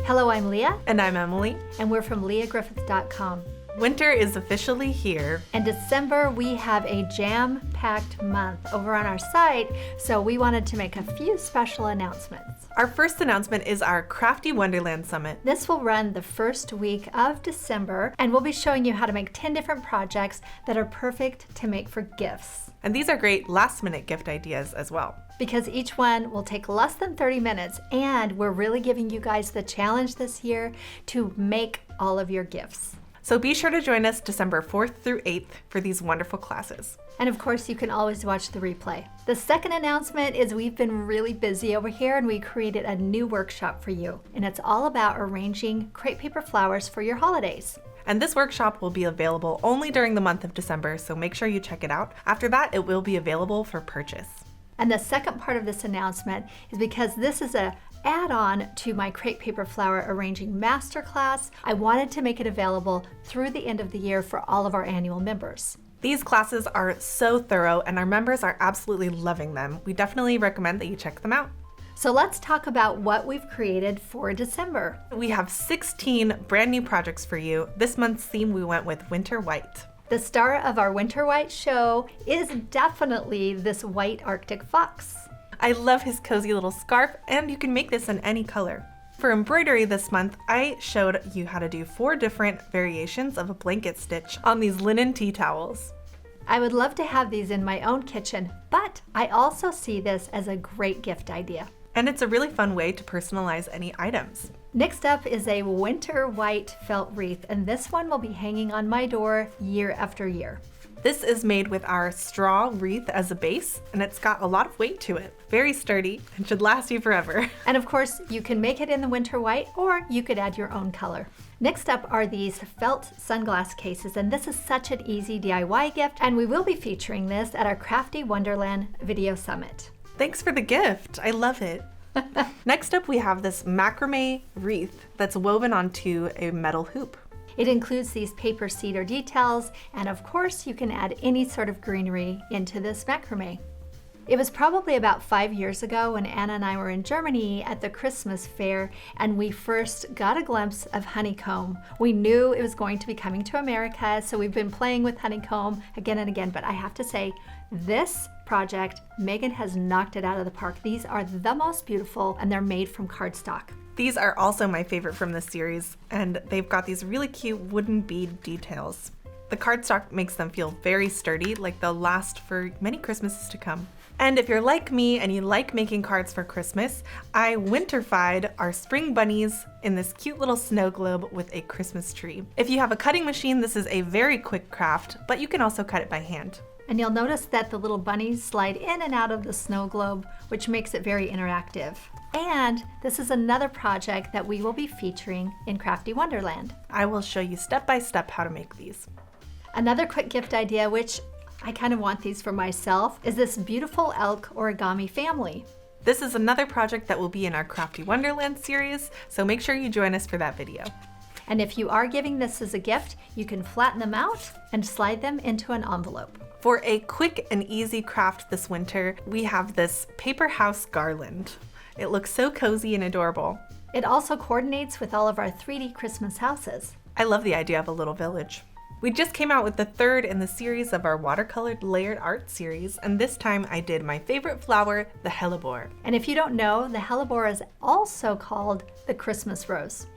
Hello, I'm Lia. And I'm Emily. And we're from liagriffith.com. Winter is officially here. And December, we have a jam-packed month over on our site, so we wanted to make a few special announcements. Our first announcement is our Crafty Wonderland Summit. This will run the first week of December, and we'll be showing you how to make 10 different projects that are perfect to make for gifts. And these are great last-minute gift ideas as well. Because each one will take less than 30 minutes, and we're really giving you guys the challenge this year to make all of your gifts. So be sure to join us December 4th through 8th for these wonderful classes. And of course, you can always watch the replay. The second announcement is we've been really busy over here and we created a new workshop for you. And it's all about arranging crepe paper flowers for your holidays. And this workshop will be available only during the month of December, so make sure you check it out. After that, it will be available for purchase. And the second part of this announcement is because this is an add-on to my crepe paper flower arranging masterclass. I wanted to make it available through the end of the year for all of our annual members. These classes are so thorough and our members are absolutely loving them. We definitely recommend that you check them out. So let's talk about what we've created for December. We have 16 brand new projects for you. This month's theme, we went with Winter White. The star of our Winter White show is definitely this white Arctic fox. I love his cozy little scarf, and you can make this in any color. For embroidery this month, I showed you how to do 4 different variations of a blanket stitch on these linen tea towels. I would love to have these in my own kitchen, but I also see this as a great gift idea. And it's a really fun way to personalize any items. Next up is a winter white felt wreath, and this one will be hanging on my door year after year. This is made with our straw wreath as a base, and it's got a lot of weight to it. Very sturdy and should last you forever. And of course, you can make it in the winter white, or you could add your own color. Next up are these felt sunglass cases, and this is such an easy DIY gift, and we will be featuring this at our Crafty Wonderland Video Summit. Thanks for the gift. I love it. Next up, we have this macrame wreath that's woven onto a metal hoop. It includes these paper cedar details, and of course, you can add any sort of greenery into this macrame. It was probably about 5 years ago when Anna and I were in Germany at the Christmas fair, and we first got a glimpse of honeycomb. We knew it was going to be coming to America, so we've been playing with honeycomb again and again, but I have to say, this project, Megan has knocked it out of the park. These are the most beautiful, and they're made from cardstock. These are also my favorite from this series, and they've got these really cute wooden bead details. The cardstock makes them feel very sturdy, like they'll last for many Christmases to come. And if you're like me and you like making cards for Christmas, I winterfied our spring bunnies in this cute little snow globe with a Christmas tree. If you have a cutting machine, this is a very quick craft, but you can also cut it by hand. And you'll notice that the little bunnies slide in and out of the snow globe, which makes it very interactive. And this is another project that we will be featuring in Crafty Wonderland. I will show you step by step how to make these. Another quick gift idea, which I kind of want these for myself, is this beautiful Elk Origami family. This is another project that will be in our Crafty Wonderland series, so make sure you join us for that video. And if you are giving this as a gift, you can flatten them out and slide them into an envelope. For a quick and easy craft this winter, we have this paper house garland. It looks so cozy and adorable. It also coordinates with all of our 3D Christmas houses. I love the idea of a little village. We just came out with the third in the series of our watercolored layered art series, and this time I did my favorite flower, the hellebore. And if you don't know, the hellebore is also called the Christmas rose.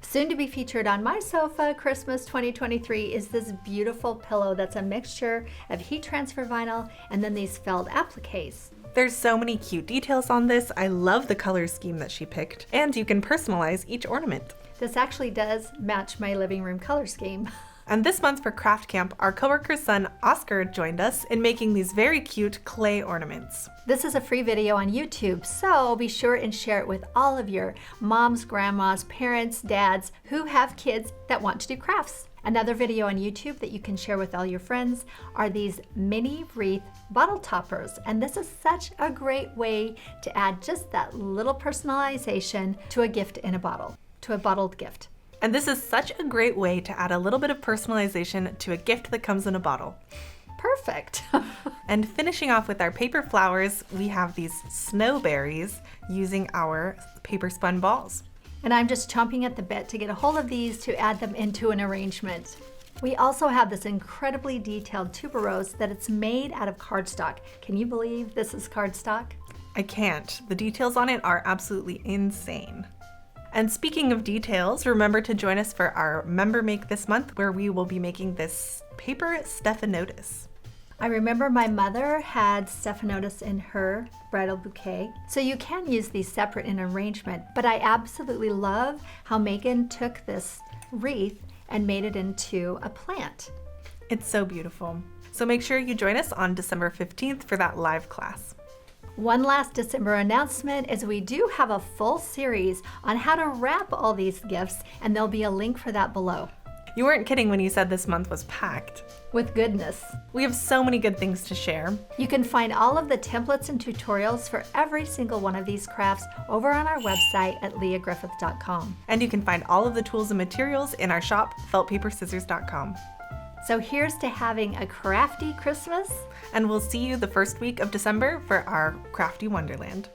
Soon to be featured on my sofa, Christmas 2023, is this beautiful pillow that's a mixture of heat transfer vinyl and then these felt appliques. There's so many cute details on this. I love the color scheme that she picked, and you can personalize each ornament. This actually does match my living room color scheme. And this month for Craft Camp, our coworker's son Oscar joined us in making these very cute clay ornaments. This is a free video on YouTube, so be sure and share it with all of your moms, grandmas, parents, dads who have kids that want to do crafts. Another video on YouTube that you can share with all your friends are these mini wreath bottle toppers. And this is such a great way to add just that little personalization to a gift in a bottle, to a bottled gift. And this is such a great way to add a little bit of personalization to a gift that comes in a bottle. Perfect. And finishing off with our paper flowers, we have these snowberries using our paper spun balls. And I'm just chomping at the bit to get a hold of these to add them into an arrangement. We also have this incredibly detailed tuberose that it's made out of cardstock. Can you believe this is cardstock? I can't. The details on it are absolutely insane. And speaking of details, remember to join us for our Member Make this month, where we will be making this paper stephanotis. I remember my mother had stephanotis in her bridal bouquet, so you can use these separate in arrangement, but I absolutely love how Megan took this wreath and made it into a plant. It's so beautiful. So make sure you join us on December 15th for that live class. One last December announcement is we do have a full series on how to wrap all these gifts, and there'll be a link for that below. You weren't kidding when you said this month was packed. With goodness. We have so many good things to share. You can find all of the templates and tutorials for every single one of these crafts over on our website at leagriffith.com. And you can find all of the tools and materials in our shop, feltpaperscissors.com. So here's to having a crafty Christmas. And we'll see you the first week of December for our Crafty Wonderland.